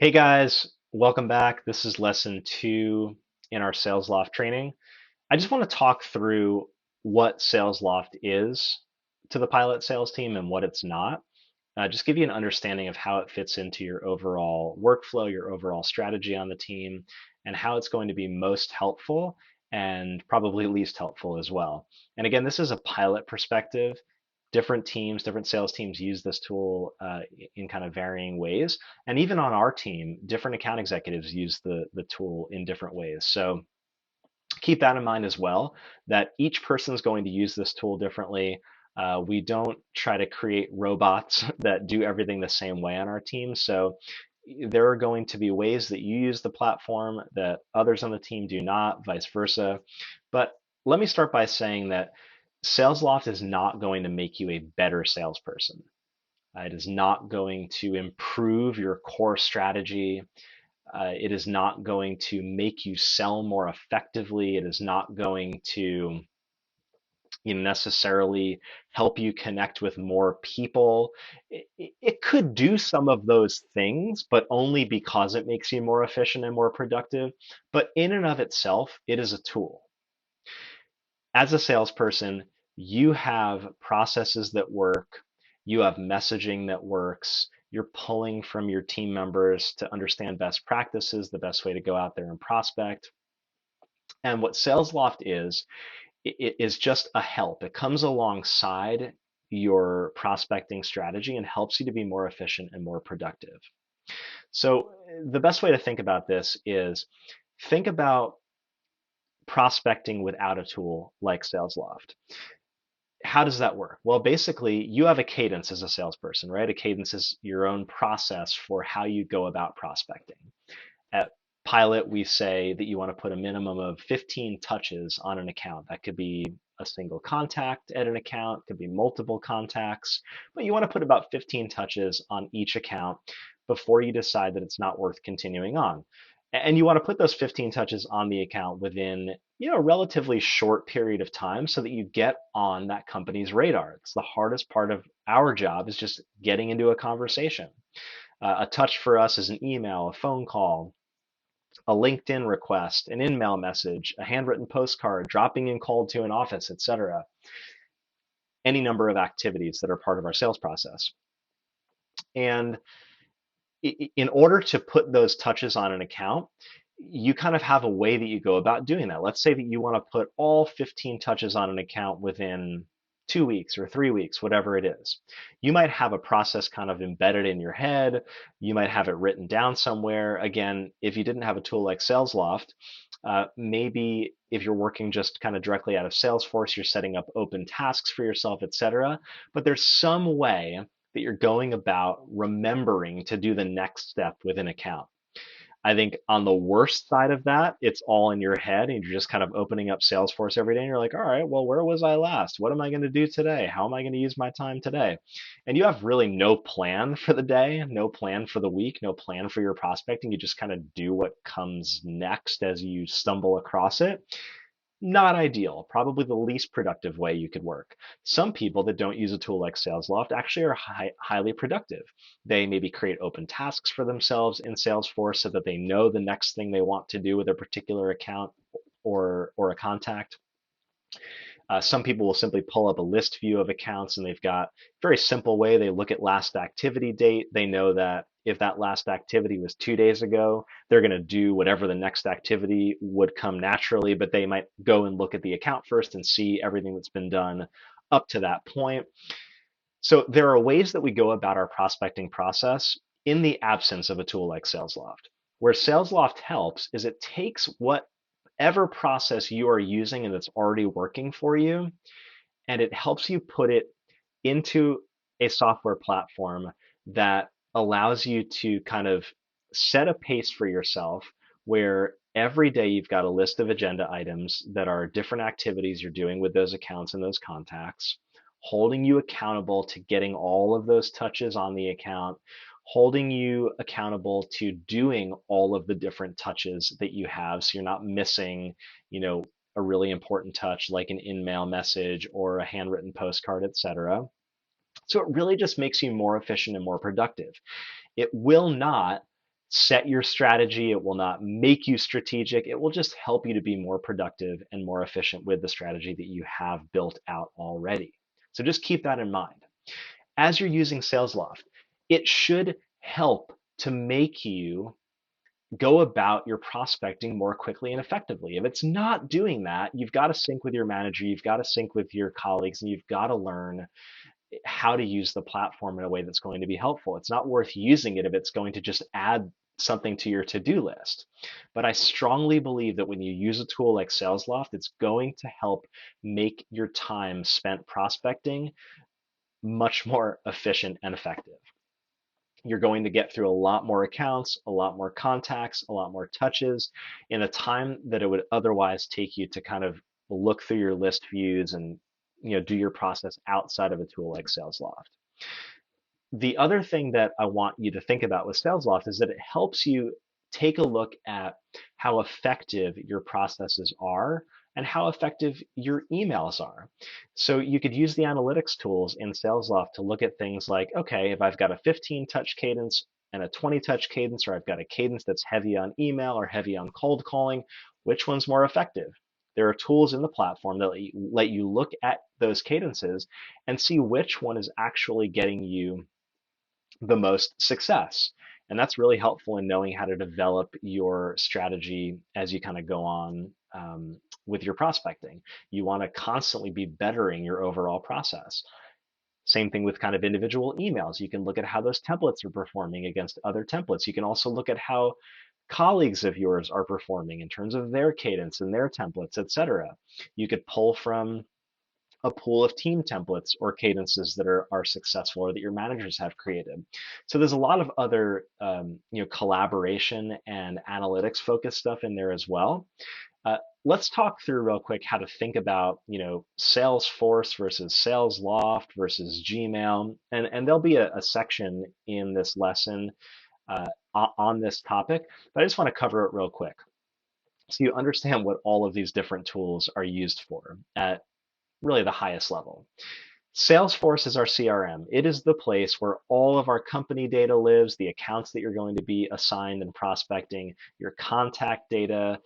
Hey guys, welcome back. This is lesson 2 in our Salesloft training. I just want to talk through what Salesloft is to the pilot sales team and what it's not. Just give you an understanding of how it fits into your overall workflow, your overall strategy on the team, and how it's going to be most helpful and probably least helpful as well. And again, this is a pilot perspective. Different teams, different sales teams use this tool in kind of varying ways. And even on our team, different account executives use the tool in different ways. So keep that in mind as well, that each person is going to use this tool differently. We don't try to create robots that do everything the same way on our team. So there are going to be ways that you use the platform that others on the team do not, vice versa. But let me start by saying that SalesLoft is not going to make you a better salesperson. It is not going to improve your core strategy. It is not going to make you sell more effectively. It is not going to necessarily help you connect with more people. It could do some of those things, but only because it makes you more efficient and more productive. But in and of itself, it is a tool. As a salesperson, you have processes that work, you have messaging that works, you're pulling from your team members to understand best practices, the best way to go out there and prospect. And what SalesLoft is, it is just a help. It comes alongside your prospecting strategy and helps you to be more efficient and more productive. So the best way to think about this is think about prospecting without a tool like SalesLoft. How does that work? Well, basically, you have a cadence as a salesperson, right? A cadence is your own process for how you go about prospecting. At Pilot, we say that you want to put a minimum of 15 touches on an account. That could be a single contact at an account, could be multiple contacts, but you want to put about 15 touches on each account before you decide that it's not worth continuing on. And you want to put those 15 touches on the account within, a relatively short period of time so that you get on that company's radar. It's the hardest part of our job is just getting into a conversation. A touch for us is an email, a phone call, a LinkedIn request, an email message, a handwritten postcard, dropping in cold to an office, etc. Any number of activities that are part of our sales process. And in order to put those touches on an account, you kind of have a way that you go about doing that. Let's say that you want to put all 15 touches on an account within 2 weeks or 3 weeks, whatever it is. You might have a process kind of embedded in your head. You might have it written down somewhere. Again, if you didn't have a tool like Salesloft, maybe if you're working just kind of directly out of Salesforce, you're setting up open tasks for yourself, etc. But there's some way that you're going about remembering to do the next step with an account. I think on the worst side of that, it's all in your head and you're just kind of opening up Salesforce every day and you're like, all right, well, where was I last? What am I going to do today? How am I going to use my time today? And you have really no plan for the day, no plan for the week, no plan for your prospecting. You just kind of do what comes next as you stumble across it. Not ideal, probably the least productive way you could work. Some people that don't use a tool like Salesloft actually are highly productive. They maybe create open tasks for themselves in Salesforce so that they know the next thing they want to do with a particular account or a contact. Some people will simply pull up a list view of accounts and they've got a very simple way. They look at last activity date. They know that if that last activity was 2 days ago, they're going to do whatever the next activity would come naturally, but they might go and look at the account first and see everything that's been done up to that point. So there are ways that we go about our prospecting process in the absence of a tool like Salesloft. Where Salesloft helps is it takes whatever process you are using and that's already working for you, and it helps you put it into a software platform that allows you to kind of set a pace for yourself where every day you've got a list of agenda items that are different activities you're doing with those accounts and those contacts, holding you accountable to getting all of those touches on the account, holding you accountable to doing all of the different touches that you have so you're not missing, a really important touch like an in-mail message or a handwritten postcard, etc. So it really just makes you more efficient and more productive. It will not set your strategy. It will not make you strategic. It will just help you to be more productive and more efficient with the strategy that you have built out already. So just keep that in mind. As you're using Salesloft, it should help to make you go about your prospecting more quickly and effectively. If it's not doing that, you've got to sync with your manager, you've got to sync with your colleagues, and you've got to learn how to use the platform in a way that's going to be helpful. It's not worth using it if it's going to just add something to your to-do list. But I strongly believe that when you use a tool like Salesloft, it's going to help make your time spent prospecting much more efficient and effective. You're going to get through a lot more accounts, a lot more contacts, a lot more touches in a time that it would otherwise take you to kind of look through your list views and do your process outside of a tool like Salesloft. The other thing that I want you to think about with Salesloft is that it helps you take a look at how effective your processes are and how effective your emails are. So you could use the analytics tools in Salesloft to look at things like, okay, if I've got a 15 touch cadence and a 20 touch cadence, or I've got a cadence that's heavy on email or heavy on cold calling, which one's more effective? There are tools in the platform that let you look at those cadences and see which one is actually getting you the most success. And that's really helpful in knowing how to develop your strategy as you kind of go on with your prospecting. You want to constantly be bettering your overall process. Same thing with kind of individual emails. You can look at how those templates are performing against other templates. You can also look at how colleagues of yours are performing in terms of their cadence and their templates, etc. You could pull from a pool of team templates or cadences that are successful or that your managers have created. So there's a lot of other collaboration and analytics focused stuff in there as well. Let's talk through real quick how to think about Salesforce versus Salesloft versus Gmail, and there'll be a section in this lesson on this topic, but I just want to cover it real quick so you understand what all of these different tools are used for at really the highest level. Salesforce is our CRM. It is the place where all of our company data lives, the accounts that you're going to be assigned and prospecting, your contact data,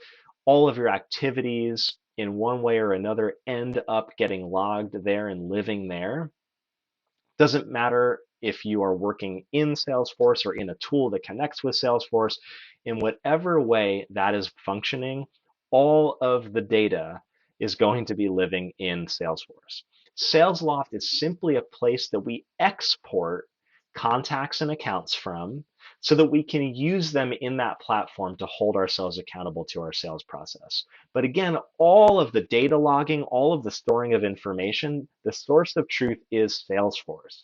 all of your activities in one way or another end up getting logged there and living there. Doesn't matter if you are working in Salesforce or in a tool that connects with Salesforce, in whatever way that is functioning, all of the data is going to be living in Salesforce. Salesloft is simply a place that we export contacts and accounts from so that we can use them in that platform to hold ourselves accountable to our sales process. But again, all of the data logging, all of the storing of information, the source of truth is Salesforce.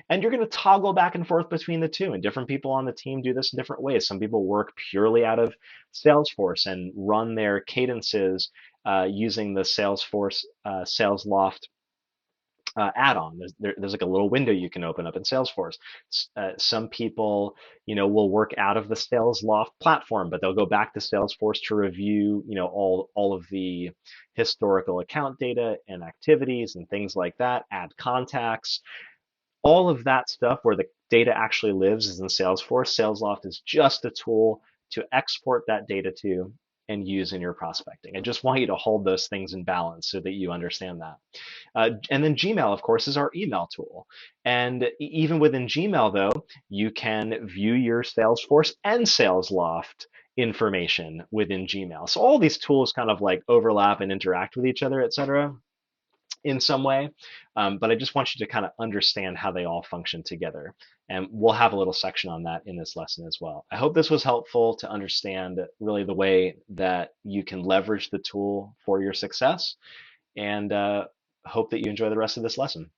And you're going to toggle back and forth between the two. And different people on the team do this in different ways. Some people work purely out of Salesforce and run their cadences using the Salesforce Salesloft add-on. There's like a little window you can open up in Salesforce. Some people, will work out of the Salesloft platform, but they'll go back to Salesforce to review, all of the historical account data and activities and things like that, add contacts. All of that stuff where the data actually lives is in Salesforce. Salesloft is just a tool to export that data to and use in your prospecting. I just want you to hold those things in balance so that you understand that. And then Gmail, of course, is our email tool. And even within Gmail, though, you can view your Salesforce and Salesloft information within Gmail. So all these tools kind of like overlap and interact with each other, et cetera, in some way. But I just want you to kind of understand how they all function together. And we'll have a little section on that in this lesson as well. I hope this was helpful to understand really the way that you can leverage the tool for your success, and hope that you enjoy the rest of this lesson.